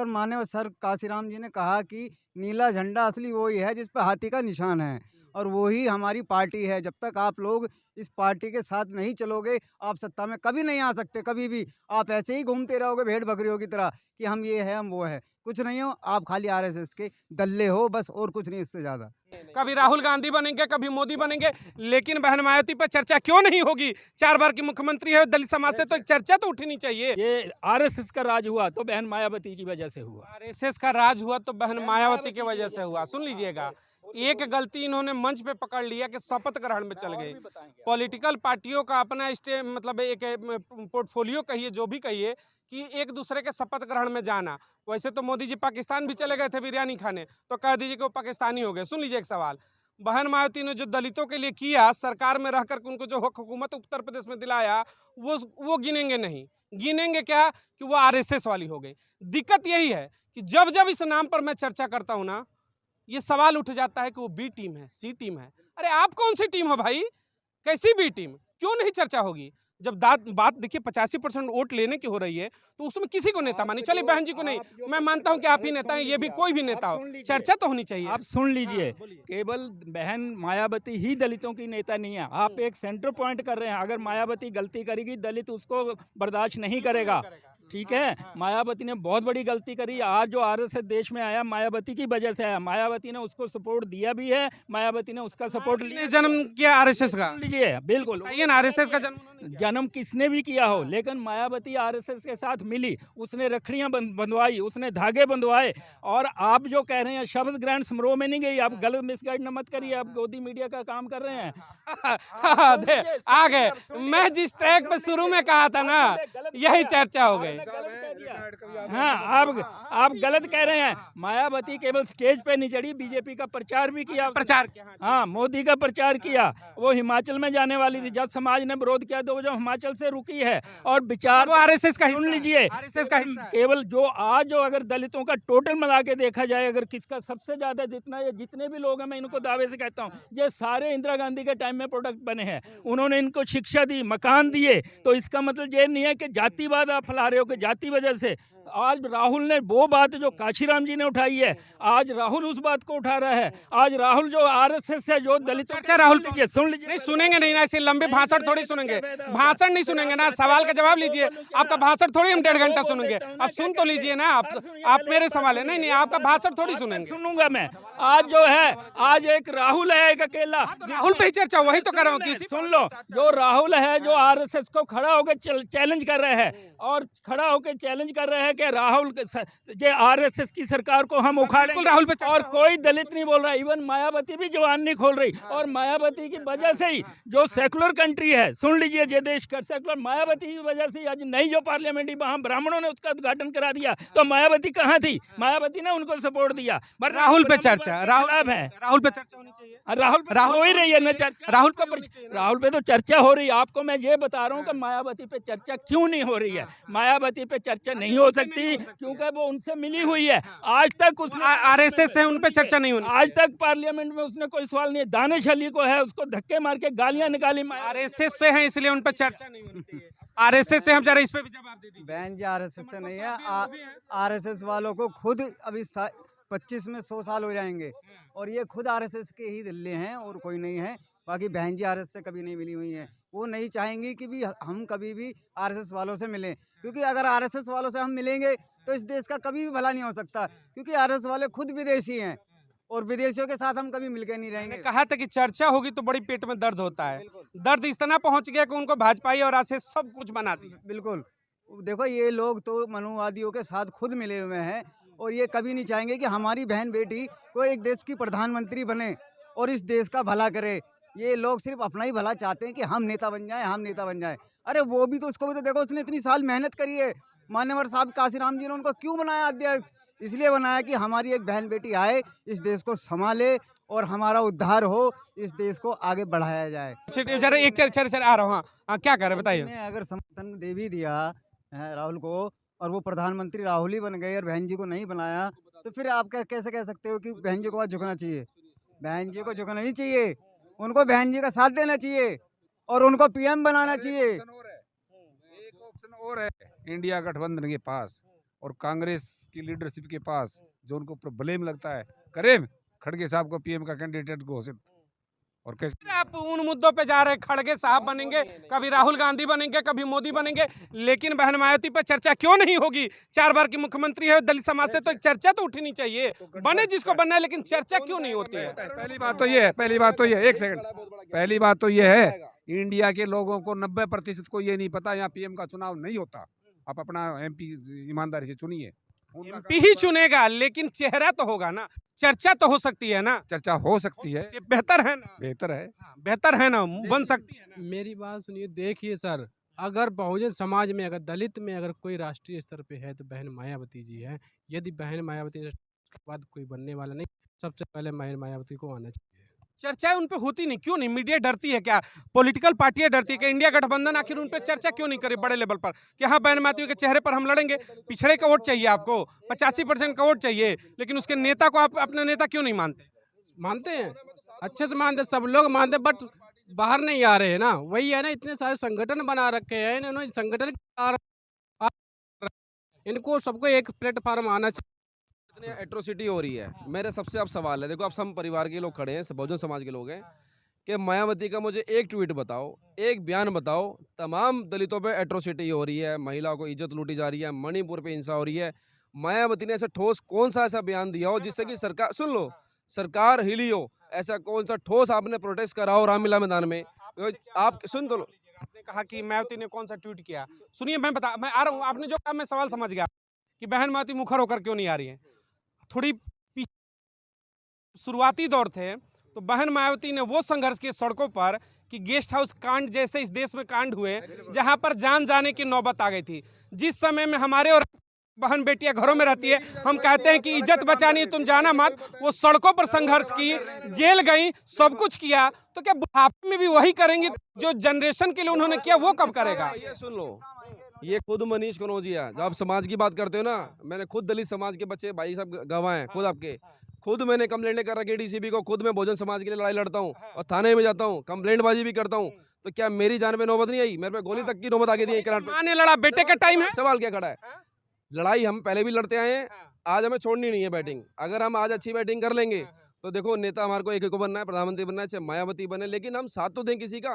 अगर माननीय सर काशीराम जी ने कहा कि नीला झंडा असली वही है जिस पे हाथी का निशान है और वही हमारी पार्टी है। जब तक आप लोग इस पार्टी के साथ नहीं चलोगे, आप सत्ता में कभी नहीं आ सकते, कभी भी। आप ऐसे ही घूमते रहोगे भेड़ बकरियों की तरह कि हम ये है, हम वो है। कुछ नहीं हो, आप खाली आरएसएस के दल्ले हो बस, और कुछ नहीं इससे ज़्यादा। कभी राहुल गांधी बनेंगे, कभी मोदी बनेंगे, लेकिन बहन मायावती पर चर्चा क्यों नहीं होगी? 4 बार की मुख्यमंत्री है दलित समाज से, तो एक चर्चा तो उठनी चाहिए। ये आरएसएस का राज हुआ तो बहन मायावती की वजह से हुआ। आरएसएस का राज हुआ तो बहन मायावती की वजह से हुआ। सुन लीजिएगा, एक गलती इन्होंने मंच पे पकड़ लिया कि शपथ ग्रहण में चल गए। पॉलिटिकल पार्टियों का अपना मतलब एक पोर्टफोलियो कहिए, जो भी कहिए, कि एक दूसरे के शपथ ग्रहण में जाना। वैसे तो मोदी जी पाकिस्तान भी चले गए थे बिरयानी खाने, तो कह दीजिए कि वो पाकिस्तानी हो गए। सुन लीजिए एक सवाल, बहन मायावती ने जो दलितों के लिए किया, सरकार में रहकर उनको जो हुकूमत उत्तर प्रदेश में दिलाया, वो गिनेंगे नहीं। गिनेंगे क्या कि वो आरएसएस वाली हो गई। दिक्कत यही है कि जब जब इस नाम पर मैं चर्चा करता हूं ना, ये सवाल उठ जाता है कि वो बी टीम है, सी टीम है। अरे आप कौन सी टीम हो भाई? कैसी बी टीम? क्यों नहीं चर्चा होगी? जब बात देखिए 85% वोट लेने की हो रही है, तो उसमें किसी को नेता माने, चलिए बहन जी को नहीं, मैं मानता हूं कि आप ही नेता हैं, ये भी कोई भी नेता हो, चर्चा तो होनी चाहिए। आप सुन लीजिए, केवल बहन मायावती ही दलितों की नेता नहीं है। आप एक सेंटर पॉइंट कर रहे हैं। अगर मायावती गलती करेगी, दलित उसको बर्दाश्त नहीं करेगा। ठीक है, मायावती ने बहुत बड़ी गलती करी। आज जो आरएसएस देश में आया, मायावती की वजह से आया। मायावती ने उसको सपोर्ट दिया भी है, मायावती ने उसका सपोर्ट लिया। जन्म किया आरएसएस का, लीजिए, बिल्कुल आरएसएस का जन्म किसने भी किया हो, लेकिन मायावती आरएसएस के साथ मिली, उसने रखड़ियां बंधवाई, उसने धागे बंधवाए। और आप जो कह रहे हैं शब्द ग्रहण समारोह में नहीं गई, आप गलत मिसगाइड मत करिए, आप गोदी मीडिया का काम कर रहे हैं। आ गए, मैं जिस ट्रैक पे शुरू में कहा था ना, यही चर्चा हो गई। हाँ, आप गलत कह रहे हैं। मायावती केवल स्टेज पे नहीं चढ़ी, बीजेपी का प्रचार भी किया, हाँ, मोदी का प्रचार किया। वो हिमाचल में जाने वाली थी, जब समाज ने विरोध किया तो वो जो हिमाचल से रुकी है। और विचार वो आरएसएस का, सुन लीजिए, आरएसएस का केवल जो आज जो अगर दलितों का टोटल मिला के देखा जाए, अगर किसका सबसे ज्यादा जितने भी लोग हैं, मैं इनको दावे से कहता हूँ, ये सारे इंदिरा गांधी के टाइम में प्रोडक्ट बने हैं। उन्होंने इनको शिक्षा दी, मकान दिए। तो इसका मतलब ये नहीं है कि जातिवाद आप फैला रहे हो कि जाति वजह से। आज राहुल ने वो बात जो काशीराम जी ने उठाई है, आज राहुल उस बात को उठा रहा है। आज राहुल जो आरएसएस है, जो दलितों अच्छा, राहुल सुन लीजिए, नहीं सुनेंगे नहीं ना, ऐसे लंबे भाषण थोड़ी सुनेंगे, भाषण नहीं सुनेंगे ना, सवाल का जवाब लीजिए। आपका भाषण थोड़ी हम 1.5 घंटा सुनेंगे, आप सुन तो लीजिए ना। आप मेरे सवाल है, नहीं आपका भाषण थोड़ी सुनेंगे। सुनूंगा मैं। आज जो है, आज एक राहुल है, एक अकेला, राहुल पे ही चर्चा, वही तो कर रहा हूँ। सुन लो, जो राहुल है, जो आरएसएस को खड़ा होकर चैलेंज कर रहे हैं, और खड़ा होकर चैलेंज कर रहे हैं कि राहुल जे आरएसएस की सरकार को हम उखाड़ेंगे। राहुल पे और कोई दलित नहीं बोल रहा, इवन मायावती भी जवान नहीं खोल रही। और मायावती की वजह से ही जो सेकुलर कंट्री है, सुन लीजिए, ये देश का सेकुलर, मायावती की वजह से आज नई जो पार्लियामेंट वहां ब्राह्मणों ने उसका उद्घाटन करा दिया। तो मायावती कहाँ थी? मायावती ने उनको सपोर्ट दिया। राहुल पे चर्चा, राहुल पे चर्चा होनी चाहिए। राहुल हो ही रही है ना चर्चा, राहुल पे तो चर्चा हो रही है। आपको मैं ये बता रहा हूँ कि मायावती पे चर्चा क्यों नहीं हो रही है। मायावती पे चर्चा नहीं हो सकती क्योंकि वो उनसे मिली हुई है। आज तक आरएसएस है, उन पे चर्चा नहीं होनी। आज तक पार्लियामेंट में उसने कोई सवाल नहीं। दानिश अली को है, उसको धक्के मार के गालियां निकाली। आरएसएस से है, इसलिए उन पे चर्चा नहीं होनी चाहिए। आरएसएस से हम जरा इस पे भी जवाब दे दीजिए। बहन जी आरएसएस से नहीं है, आरएसएस वालों को खुद अभी 25 में 100 साल हो जाएंगे, और ये खुद आरएसएस के ही दिल्ली हैं और कोई नहीं है। बाकी बहन जी आरएसएस से कभी नहीं मिली हुई हैं। वो नहीं चाहेंगी कि भी हम कभी भी आरएसएस वालों से मिलें, क्योंकि अगर आरएसएस वालों से हम मिलेंगे तो इस देश का कभी भी भला नहीं हो सकता, क्योंकि आरएसएस वाले खुद विदेशी हैं और विदेशियों के साथ हम कभी मिलकर नहीं रहेंगे। कहा था कि चर्चा होगी तो बड़ी पेट में दर्द होता है। दर्द इतना पहुंच गया कि उनको भाजपाई और आरएसएस सब कुछ बना दिया। बिल्कुल, देखो ये लोग तो मनुवादियों के साथ खुद मिले हुए हैं, और ये कभी नहीं चाहेंगे कि हमारी बहन बेटी को एक देश की प्रधानमंत्री बने और इस देश का भला करे। ये लोग सिर्फ अपना ही भला चाहते हैं कि हम नेता बन जाएं, हम नेता बन जाएं। अरे वो भी तो, उसको भी तो देखो, उसने इतनी साल मेहनत करी है। मान्यवर साहब काशीराम जी ने उनको क्यों बनाया अध्यक्ष? इसलिए बनाया कि हमारी एक बहन बेटी आए, इस देश को संभाले और हमारा उद्धार हो, इस देश को आगे बढ़ाया जाए। जरा एक चर्चा आ रहा हूँ। हाँ, क्या कर रहे बताइए। अगर समर्थन दे भी दिया है राहुल को, और वो प्रधानमंत्री राहुल ही बन गए और बहन जी को नहीं बनाया, तो फिर आप कैसे कह सकते हो कि बहन जी को आज झुकना चाहिए? बहन जी को झुकना नहीं चाहिए, उनको बहन जी का साथ देना चाहिए और उनको पीएम बनाना चाहिए। एक ऑप्शन और है इंडिया गठबंधन के पास, और कांग्रेस की लीडरशिप के पास जो उनको ब्लेम लगता है, करें खड़गे साहब को पीएम का कैंडिडेट घोषित। और कैसे आप उन मुद्दों पे जा रहे हैं, खड़गे साहब बनेंगे, कभी राहुल गांधी बनेंगे, कभी मोदी बनेंगे, लेकिन बहन मायावती पे चर्चा क्यों नहीं होगी? 4 बार की मुख्यमंत्री है दलित समाज से, तो एक चर्चा तो उठनी चाहिए। बने जिसको बनना है, लेकिन चर्चा क्यों नहीं होती है? पहली बात तो ये है, एक सेकंड, पहली बात तो ये है, इंडिया के लोगों को 90% को ये नहीं पता यहाँ पीएम का चुनाव नहीं होता। आप अपना एमपी ईमानदारी से चुनिए। एमपी ही चुनेगा, लेकिन चेहरा तो होगा ना, चर्चा तो हो सकती है ना। चर्चा हो सकती है, ये बेहतर है ना, बेहतर है। बेहतर है ना, बन सकती है ना। मेरी बात सुनिए, देखिए सर, अगर बहुजन समाज में, अगर दलित में अगर कोई राष्ट्रीय स्तर पे है तो बहन मायावती जी है। यदि बहन मायावती के बाद कोई बनने वाला नहीं, सबसे पहले बहन मायावती को आना चाहिए। चर्चाएं उन पे होती नहीं, क्यों नहीं? मीडिया डरती है क्या? पॉलिटिकल पार्टियां डरती है कि इंडिया गठबंधन आखिर उन पे चर्चा क्यों नहीं करे बड़े लेवल पर कि हाँ बहन मायावती के चेहरे पर हम लड़ेंगे? पिछड़े का वोट चाहिए आपको, 85% का वोट चाहिए, लेकिन उसके नेता को आप अपना नेता क्यों नहीं मानते? मानते हैं, अच्छे से मानते, सब लोग मानते, बट बाहर नहीं आ रहे हैं ना। वही है ना, इतने सारे संगठन बना रखे हैं इन्होंने, संगठन इनको सबको एक प्लेटफार्म आना चाहिए। इतनी एट्रोसिटी हो रही है। मेरे सबसे अब सवाल है, देखो आप सम परिवार के लोग खड़े हैं, बहुजन समाज के लोग हैं, कि मायावती का मुझे एक ट्वीट बताओ, एक बयान बताओ, तमाम दलितों पे एट्रोसिटी हो रही है, महिलाओं को इज्जत लूटी जा रही है, मणिपुर पे हिंसा हो रही है। मायावती ने ऐसा ठोस कौन सा ऐसा बयान दिया हो जिससे कि सरकार, सुन लो, सरकार हिली हो? ऐसा कौन सा ठोस आपने प्रोटेस्ट करा हो रामलीला मैदान में? आप सुन तो लो। आपने कहा कि मायावती ने कौन सा ट्वीट किया, सुनिए मैं आ रहा हूँ। आपने जो कहा मैं सवाल समझ गया कि बहन मायावती मुखर होकर क्यों नहीं आ रही है। थोड़ी शुरुआती दौर थे तो बहन मायावती ने वो संघर्ष किए सड़कों पर कि गेस्ट हाउस कांड जैसे इस देश में कांड हुए, जहां पर जान जाने की नौबत आ गई थी। जिस समय में हमारे और बहन बेटियां घरों में रहती है, हम कहते हैं कि इज्जत बचानी है, तुम जाना मत। वो सड़कों पर संघर्ष की, जेल गई, सब कुछ किया, तो क्या बुढ़ापे में भी वही करेंगे? जो जनरेशन के लिए उन्होंने किया वो कब करेगा? ये सुन लो, ये खुद मनीष कनौजिया, जब आप समाज की बात करते हो ना, मैंने खुद दलित समाज के बच्चे भाई साहब गवाह हैं, खुद आपके, खुद मैंने कंप्लेंट कर रखी डीसीपी को, खुद मैं बहुजन समाज के लिए लड़ाई लड़ता हूँ और थाने में जाता हूँ, कंप्लेंट बाजी भी करता हूँ। तो क्या मेरी जान पे नौबत नहीं आई? मेरे पे गोली तक की नौबत आ गई थी। माँ ने लड़ा, बेटे का टाइम है। सवाल क्या खड़ा है? लड़ाई हम पहले भी लड़ते आए हैं, आज हमें छोड़नी नहीं है बैटिंग। अगर हम आज अच्छी बैटिंग कर लेंगे तो देखो, नेता हमारे को एक को बनना है, प्रधानमंत्री बनना है, चाहे मायावती बने, लेकिन हम साथ तो दें किसी का।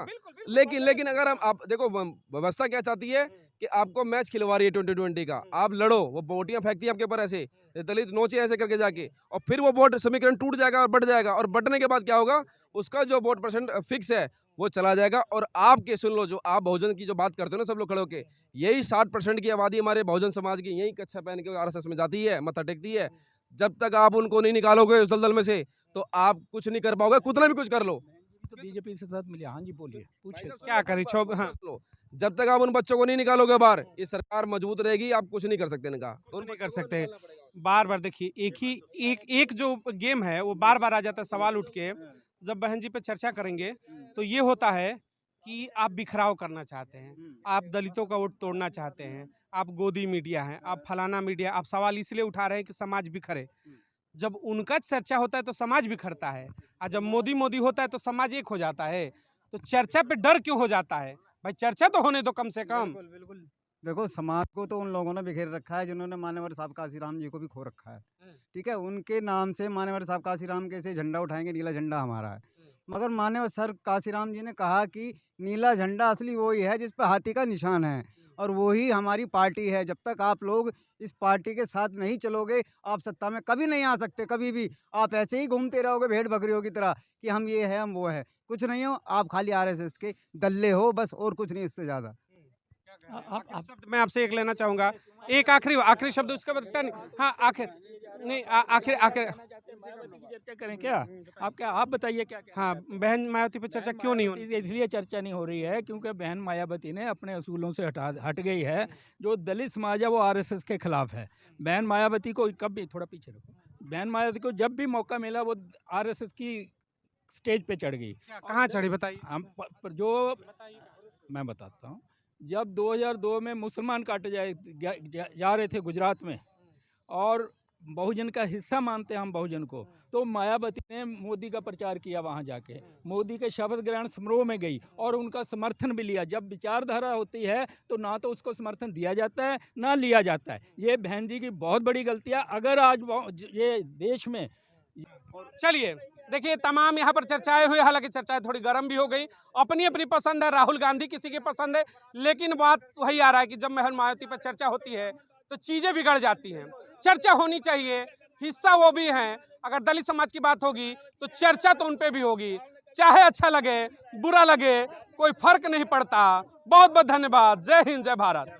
लेकिन अगर हम, आप देखो व्यवस्था क्या चाहती है कि आपको मैच खिलवा रही है 2020 का, आप लड़ो, वो बोटियां फेंकती है आपके ऊपर ऐसे, दलित नोचे ऐसे करके जाके, और फिर वो वोट समीकरण टूट जाएगा और बढ़ जाएगा, और बढ़ने के बाद क्या होगा, उसका जो वोट परसेंट फिक्स है वो चला जाएगा। और आपके, सुन लो, जो आप बहुजन की जो बात करते हो ना सब लोग खड़े होके, यही 60% की आबादी हमारे बहुजन समाज की यही कच्छा पहन के आरएसएस में जाती है, मत्था टेकती है। जब तक आप उनको नहीं निकालोगे उस दलदल में से, तो आप कुछ नहीं कर पाओगे, कितना भी कुछ कर लो। तो बीजेपी से साथ मिले। हाँ जी बोलिए, पूछिए क्या करी हाँ। जब तक आप उन बच्चों को नहीं निकालोगे बाहर, ये सरकार मजबूत रहेगी, आप कुछ नहीं कर सकते इनका। तो नहीं कर सकते। बार बार देखिए, एक जो गेम है वो बार बार आ जाता है सवाल उठ के। जब बहन जी पे चर्चा करेंगे तो ये होता है कि आप बिखराव करना चाहते हैं, आप दलितों का वोट तोड़ना चाहते हैं, आप गोदी मीडिया हैं, आप फलाना मीडिया, आप सवाल इसलिए उठा रहे हैं कि समाज बिखरे। जब उनका चर्चा होता है तो समाज बिखरता है, और जब मोदी होता है तो समाज एक हो जाता है। तो चर्चा पे डर क्यों हो जाता है भाई? चर्चा तो होने दो कम से कम। बिल्कुल। देखो, समाज को तो उन लोगों ने बिखेर रखा है जिन्होंने मान्यवर साहब काशीराम जी को भी खो रखा है। ठीक है, उनके नाम से मान्यवर साहब काशीराम कैसे झंडा उठाएंगे? नीला झंडा हमारा है। मगर मान्यवर सर काशीराम जी ने कहा कि नीला झंडा असली वही है जिस पर हाथी का निशान है, और वही हमारी पार्टी है। जब तक आप लोग इस पार्टी के साथ नहीं चलोगे, आप सत्ता में कभी नहीं आ सकते। कभी भी आप ऐसे ही घूमते रहोगे भेड़ बकरियों की तरह कि हम ये है, हम वो है। कुछ नहीं हो, आप खाली आरएसएस के दल्ले हो बस, और कुछ नहीं इससे ज्यादा। शब्द मैं आपसे एक लेना चाहूंगा, एक आखिरी शब्द, उसके बाद हाँ आखिर नहीं, आखिर चर्चा करें क्या? आप बताइए क्या? हाँ, बहन मायावती पे चर्चा क्यों नहीं हो रही? इसलिए चर्चा नहीं हो रही है क्योंकि बहन मायावती ने अपने असूलों से हट गई है। जो दलित समाज है वो आरएसएस के खिलाफ है। बहन मायावती को कभी, थोड़ा पीछे रखो, बहन मायावती को जब भी मौका मिला वो आरएसएस की स्टेज पे चढ़ गई। कहाँ चढ़ी बताइए? हम जो मैं बताता हूँ, जब 2002 में मुसलमान काटे जा रहे थे गुजरात में, और बहुजन का हिस्सा मानते हैं हम बहुजन को, तो मायावती ने मोदी का प्रचार किया वहाँ जाके, मोदी के शपथ ग्रहण समारोह में गई और उनका समर्थन भी लिया। जब विचारधारा होती है तो ना तो उसको समर्थन दिया जाता है ना लिया जाता है। ये बहन जी की बहुत बड़ी गलती है। अगर आज ये देश में चलिए देखिए, तमाम यहाँ पर चर्चाएं हुई, हालांकि चर्चाएं थोड़ी गर्म भी हो गई। अपनी अपनी पसंद है, राहुल गांधी किसी की पसंद है, लेकिन बात वही आ रहा है कि जब बहन मायावती पर चर्चा होती है तो चीजें बिगड़ जाती हैं। चर्चा होनी चाहिए, हिस्सा वो भी हैं। अगर दलित समाज की बात होगी तो चर्चा तो उन पे भी होगी, चाहे अच्छा लगे बुरा लगे कोई फर्क नहीं पड़ता। बहुत बहुत धन्यवाद। जय हिंद, जय भारत।